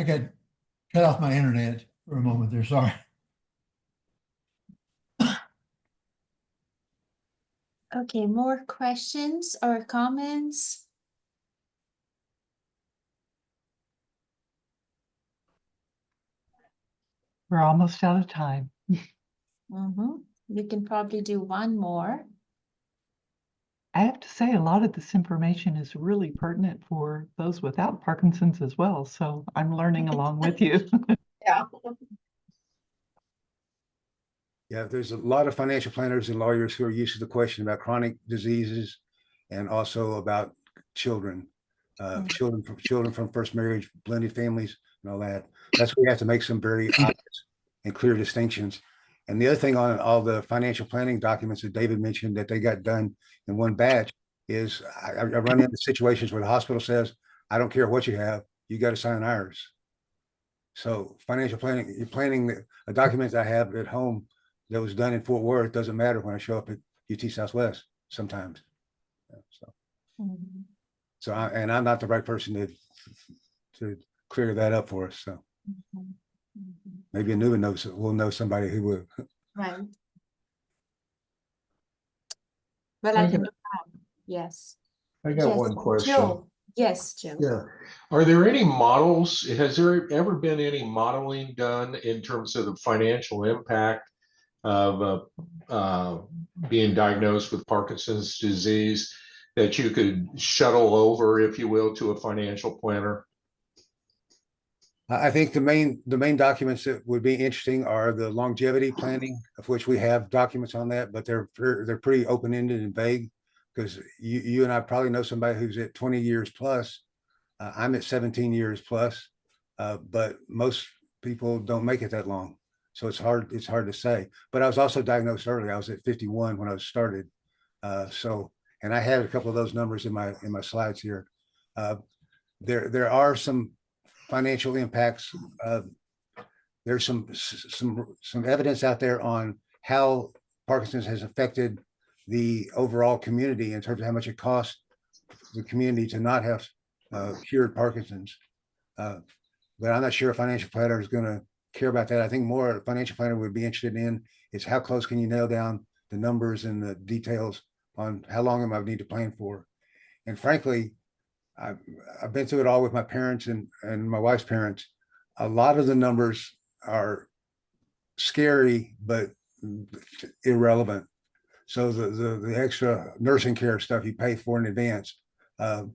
cut off my internet for a moment there, sorry. Okay, more questions or comments? We're almost out of time. We can probably do one more. I have to say, a lot of this information is really pertinent for those without Parkinson's as well. So I'm learning along with you. Yeah. Yeah, there's a lot of financial planners and lawyers who are used to the question about chronic diseases and also about children, children from first marriage, blended families, and all that. That's where you have to make some very obvious and clear distinctions. And the other thing on all the financial planning documents that David mentioned that they got done in one batch is I run into situations where the hospital says, I don't care what you have, you got to sign ours. So financial planning, you're planning a document I have at home that was done in Fort Worth doesn't matter when I show up at UT Southwest sometimes. So I'm not the right person to clear that up for us. So maybe a new one knows, will know somebody who will. Right. Well, I can. Yes. I got Yes, one question. Joe. Yes, Joe. Yeah. Are there any models? Has there ever been any modeling done in terms of the financial impact of being diagnosed with Parkinson's disease that you could shuttle over, if you will, to a financial planner? I think the main documents that would be interesting are the longevity planning, of which we have documents on that, but they're pretty open-ended and vague, because you and I probably know somebody who's at 20 years plus. I'm at 17 years plus, but most people don't make it that long. So it's hard to say. But I was also diagnosed early. I was at 51 when I was started. And I had a couple of those numbers in my slides here. There are some financial impacts. There's some evidence out there on how Parkinson's has affected the overall community in terms of how much it costs the community to not have cured Parkinson's. But I'm not sure a financial planner is going to care about that. I think more a financial planner would be interested in is how close can you nail down the numbers and the details on how long am I need to plan for. And frankly, I've been through it all with my parents and my wife's parents. A lot of the numbers are scary, but irrelevant. So the extra nursing care stuff you pay for in advance, my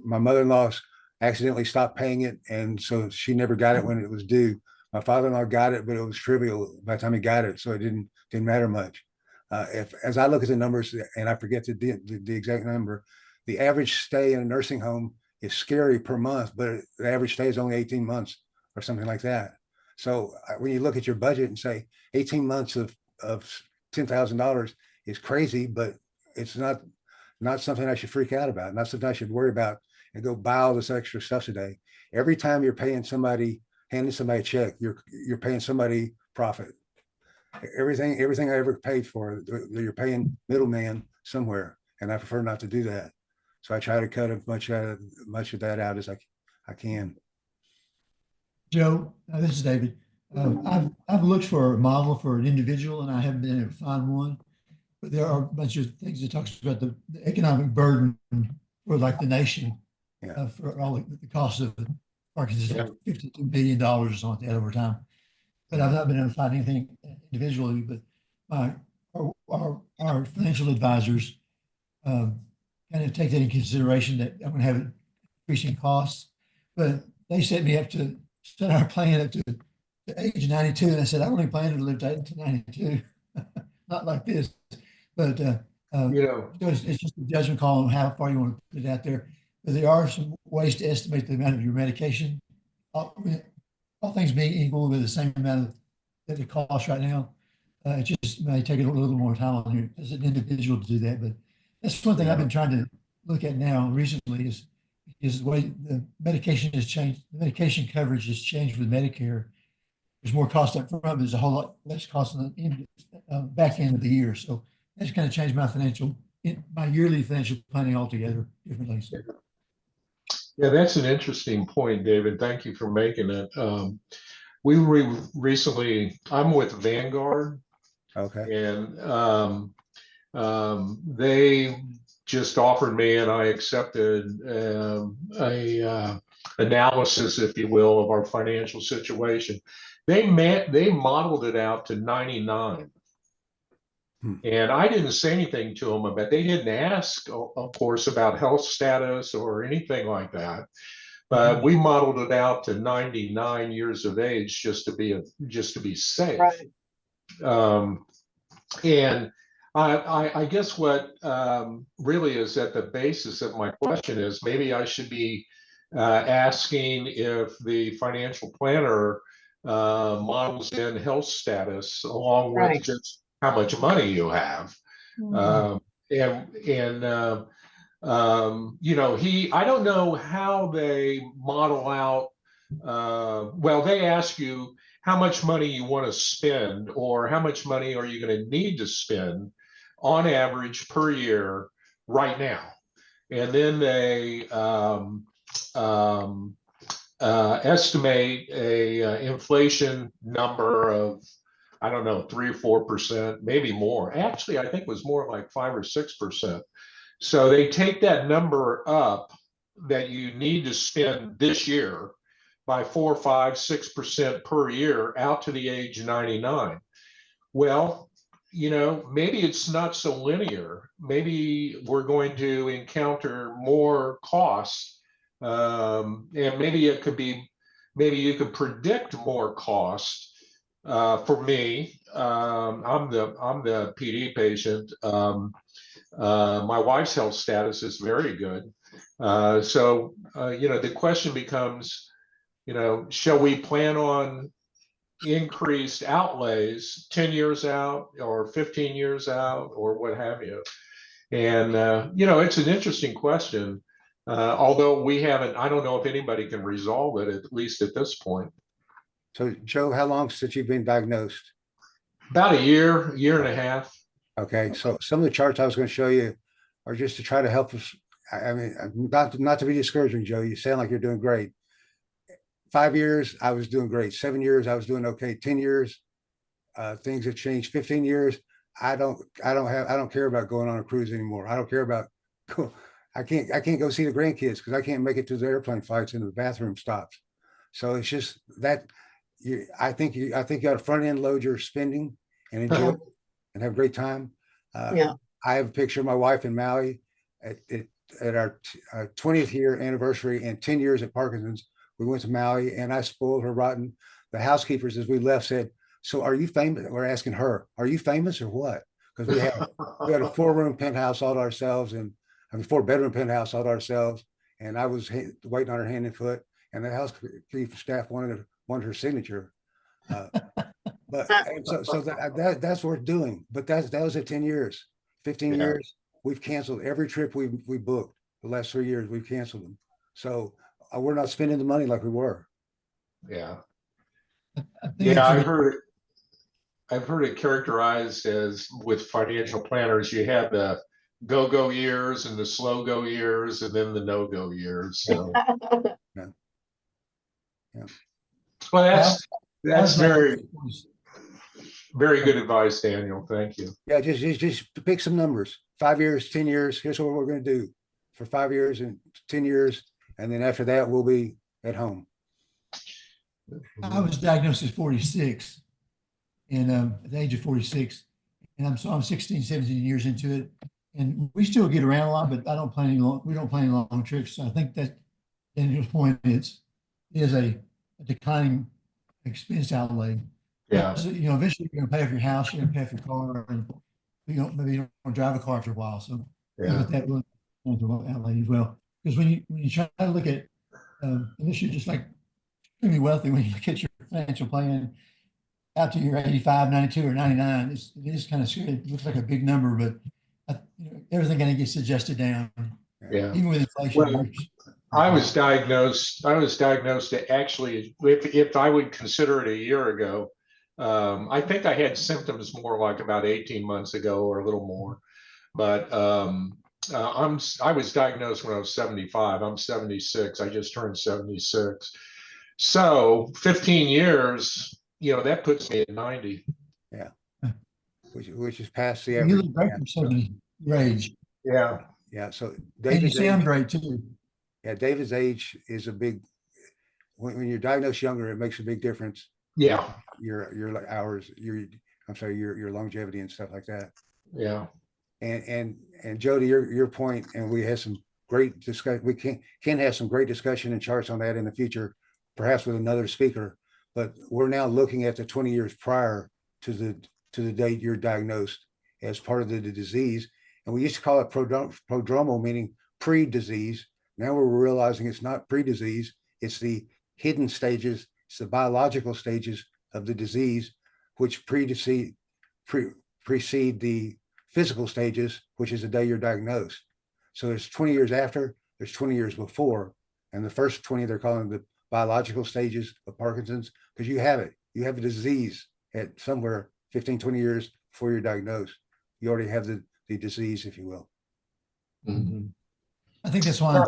mother-in-law accidentally stopped paying it, and so she never got it when it was due. My father-in-law got it, but it was trivial by the time he got it, so it didn't matter much. As I look at the numbers, and I forget the exact number, the average stay in a nursing home is scary per month, but the average stay is only 18 months or something like that. So when you look at your budget and say 18 months of $10,000 is crazy, but it's not something I should freak out about, not something I should worry about and go buy all this extra stuff today. Every time you're paying somebody, handing somebody a check, you're paying somebody profit. Everything I ever paid for, you're paying middleman somewhere, and I prefer not to do that. So I try to cut as much of that out as I can. Joe, this is David. I've looked for a model for an individual, and I haven't been able to find one. But there are a bunch of things that talks about the economic burden for like the nation, for all the costs of Parkinson's, $52 billion or something like that over time. But I've not been able to find anything individually. But our financial advisors kind of take that into consideration, that I'm going to have increasing costs. But they set me up to set our plan up to the age of 92, and I said I only plan to live to 92, not like this. But it's just a judgment call on how far you want to put it out there. But there are some ways to estimate the amount of your medication. All things being equal, with the same amount that it costs right now. It just may take a little more time on you as an individual to do that. But that's one thing I've been trying to look at now recently is the way the medication has changed. The medication coverage has changed with Medicare. There's more cost up front, but there's a whole lot less cost on the back end of the year. So that's kind of changed my yearly financial planning altogether differently. So. Yeah, that's an interesting point, David. Thank you for making it. recently, I'm with Vanguard, Okay, and they just offered me, and I accepted a analysis, if you will, of our financial situation. They modeled it out to 99. And I didn't say anything to them about, they didn't ask, of course, about health status or anything like that. But we modeled it out to 99 years of age just to be safe. Right. And I guess what really is at the basis of my question is maybe I should be asking if the financial planner models in health status along with Right. just how much money you have. And you know, I don't know how they model out, well, they ask you how much money you want to spend or how much money are you going to need to spend on average per year right now. And then they estimate a inflation number of, I don't know, 3 or 4%, maybe more. Actually, I think it was more like 5 or 6%. So they take that number up that you need to spend this year by 4, 5, 6% per year out to the age of 99. Well, you know, maybe it's not so linear. Maybe we're going to encounter more costs, and maybe it could be, maybe you could predict more costs. For me, I'm the PD patient. My wife's health status is very good. So, you know, the question becomes, you know, shall we plan on increased outlays 10 years out or 15 years out or what have you? And, you know, it's an interesting question. Although we haven't, I don't know if anybody can resolve it, at least at this point. so Joe, how long since you've been diagnosed? About a year, year and a half. Okay, so some of the charts I was going to show you are just to try to help us. I mean, not to be discouraging, Joe. You sound like you're doing great. 5 years, I was doing great. 7 years, I was doing okay. 10 years, things have changed. 15 years, I don't care about going on a cruise anymore. I don't care about I can't go see the grandkids because I can't make it to the airplane flights and the bathroom stops. So it's just that I think you got to front end load your spending and enjoy it and have a great time. Yeah. I have a picture of my wife in Maui at our 20th year anniversary and 10 years at Parkinson's. We went to Maui and I spoiled her rotten. The housekeepers, as we left, said, "So are you famous?" We're asking her, "Are you famous or what?" Because we had a 4-room penthouse all to ourselves and I mean 4-bedroom penthouse all to ourselves. And I was waiting on her hand and foot, and the housekeeping staff wanted her signature. But so that's worth doing. But that was at 10 years, 15 Yeah. years. We've canceled every trip we booked the last 3 years. We've canceled them. So we're not spending the money like we were. Yeah. I think Yeah, it's I've heard it characterized as with financial planners, you have the go-go years and the slow-go years and then the no-go years. So, Yeah. well, that's like- very, very good advice, Daniel. Thank you. Yeah, just pick some numbers. 5 years, 10 years. Here's what we're going to do for 5 years and 10 years, and then after that, we'll be at home. I was diagnosed at 46 and at the age of 46, and I'm 16, 17 years into it, and we still get around a lot, but I don't plan any we don't plan any long trips. So I think that Daniel's point is a declining expense outlay. Yeah. You know, eventually you're gonna pay off your house, you're gonna pay off your car, and maybe you don't drive a car after a while. So Yeah. that will outlay as well. Because when you try to look at unless you're just like extremely wealthy, when you look at your financial plan out to your 85, 92, or 99, it is kind of scary. It looks like a big number, but everything kind of gets adjusted down. Yeah. Even with inflation. Well, I was diagnosed actually, if I would consider it a year ago, I think I had symptoms more like about 18 months ago or a little more, but I was diagnosed when I was 75. I'm 76. I just turned 76. So 15 years, that puts me at 90. which is past the You average. look great Yeah. for 70 your age. Yeah. Yeah, so And you David's sound age, great too. yeah, David's age is a big, when you're diagnosed younger, it makes a big difference. Yeah. Your hours, your longevity and stuff like that. Yeah. And Jody, your point, and we had some great discussion. We can have some great discussion and charts on that in the future, perhaps with another speaker. But we're now looking at the 20 years prior to the date you're diagnosed as part of the disease. And we used to call it prodromal, meaning pre-disease. Now we're realizing it's not pre-disease, it's the hidden stages, it's the biological stages of the disease, which precede the physical stages, which is the day you're diagnosed. So there's 20 years after, there's 20 years before. And the first 20, they're calling the biological stages of Parkinson's, because you have it. You have a disease at somewhere 15, 20 years before you're diagnosed. You already have the disease, if you will. Mm-hmm. I think that's why I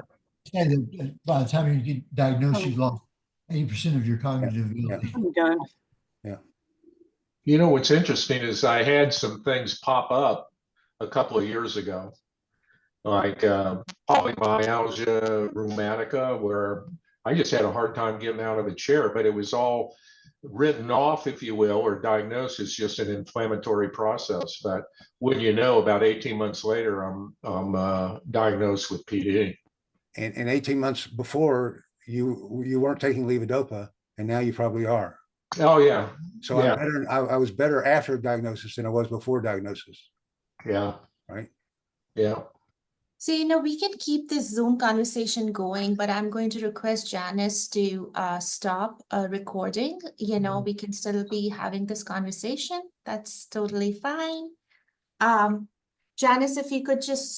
say that by the time you get diagnosed, you've lost 80% of your cognitive ability. What's interesting is I had some things pop up a couple of years ago, like polymyalgia rheumatica, where I just had a hard time getting out of a chair, but it was all written off, if you will, or diagnosed as just an inflammatory process. But wouldn't you know, about 18 months later, I'm diagnosed with PD. And 18 months before, you weren't taking levodopa, and now you probably are. Oh yeah. So yeah. I was better after diagnosis than I was before diagnosis. Yeah. Right. Yeah. So, we can keep this Zoom conversation going, but I'm going to request Janice to stop recording. We can still be having this conversation. That's totally fine. Janice, if you could just